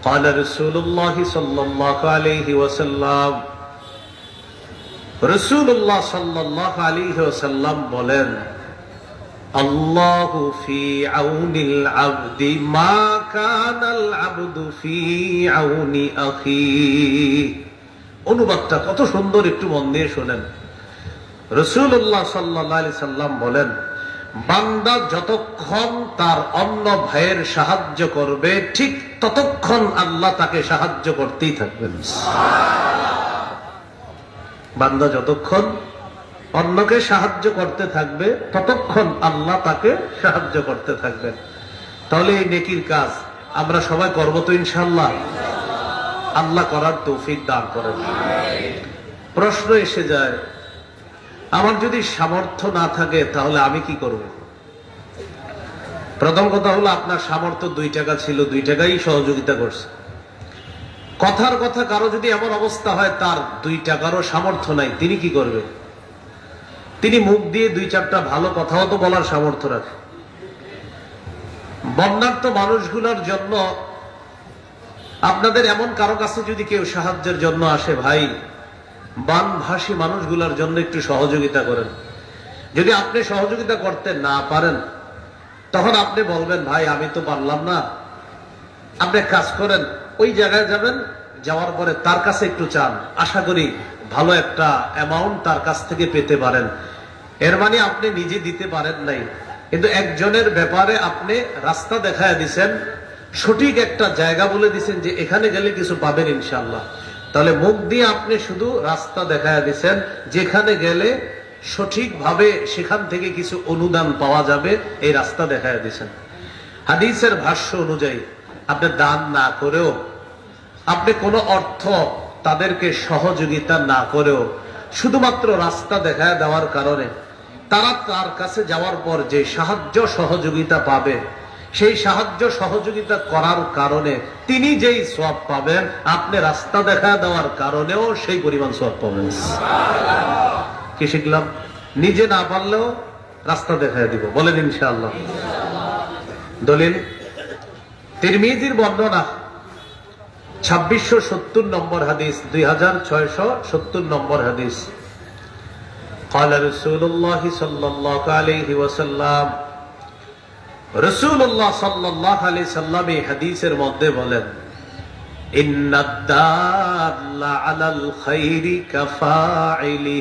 قال رسول الله صلى الله عليه وسلم রাসূলুল্লাহ সাল্লাল্লাহু আলাইহি ওয়াসাল্লাম বলেন, আল্লাহু ফি আউনিল আবদি মা কানাল আবদু ফি আউনি আখি। অনুবাদটা কত সুন্দর, একটু মন দিয়ে শোনেন। রাসূলুল্লাহ সাল্লাল্লাহু আলাইহি সাল্লাম বলেন, বান্দা যতক্ষণ তার অন্য ভাইয়ের সাহায্য করবে ঠিক ততক্ষণ আল্লাহ তাকে সাহায্য করতেই থাকবেন। বান্দা যতক্ষণ অন্যকে সাহায্য করতে থাকবে ততক্ষণ আল্লাহ তাকে সাহায্য করতে থাকবেন। তাহলে এই নেকির কাজ আমরা সবাই করবো তো ইনশাআল্লাহ? আল্লাহ করার তৌফিক দান করেন। প্রশ্ন এসে যায়, আমার যদি সামর্থ্য না থাকে তাহলে আমি কি করব? প্রথম কথা হলো, আপনার সামর্থ্য 2 টাকা ছিল, 2 টাকাই সহযোগিতা করছে। কথার কথা, কারো যদি এমন অবস্থা হয় তার 2 টাকারও সামর্থ্য নাই, তিনি কি করবে? তিনি মুখ দিয়ে 2-4টা ভালো কথাও তো বলার সামর্থ্য রাখে। বন্যার্ত মানুষগুলোর জন্য আপনাদের এমন কারো কাছে যদি কেউ সাহায্যের জন্য আসে, ভাই বানভাসী মানুষগুলোর জন্য একটু সহযোগিতা করেন। যদি আপনি সহযোগিতা করতে না পারেন তখন আপনি বলবেন, ভাই আমি তো পারলাম না। আপনি কাজ করেন, ওই জায়গায় যাবেন, যাওয়ার পরে তার কাছে একটু চান, আশা করি ভালো একটা অ্যামাউন্ট তার কাছ থেকে পেতে পারেন। এর মানে আপনি নিজে দিতে পারেন নাই, কিন্তু একজনের ব্যাপারে আপনি রাস্তা দেখায় দিছেন, সঠিক একটা জায়গা বলে দিছেন যে এখানে গেলে কিছু পাবেন ইনশাআল্লাহ। তাহলে মুখ দিয়ে আপনি শুধু রাস্তা দেখায় দিছেন, যেখানে গেলে সঠিকভাবে সেখান থেকে কিছু অনুদান পাওয়া যাবে, এই রাস্তা দেখায় দিছেন। হাদিসের ভাষ্য অনুযায়ী আপনি দান না করেও, আপনি কোনো অর্থ তাদেরকে সহযোগিতা না করেও, শুধুমাত্র রাস্তা দেখায় দেওয়ার কারণে তারা তার কাছে যাওয়ার পর যে সাহায্য সহযোগিতা পাবে, সেই সাহায্য সহযোগিতা করার কারণে তিনি যেই সওয়াব পাবেন, আপনি রাস্তা দেখায় দেওয়ার কারণেও সেই পরিমাণ সওয়াব পাবেন। কি শিখলাম? নিজে না পারলেও রাস্তা দেখায় দিব, বলেন ইনশাআল্লাহ। দলিল তিরমিজির বর্ণনা 2670 নম্বর হাদিস, 2670 নম্বর হাদিস। قال رسول الله صلى الله عليه وسلم, রাসূলুল্লাহ সাল্লাল্লাহু আলাইহি সাল্লাম এই হাদিসের মধ্যে বলেন, ইন্নাদ দাল্লা আলাল খাইরি কাফাইলি।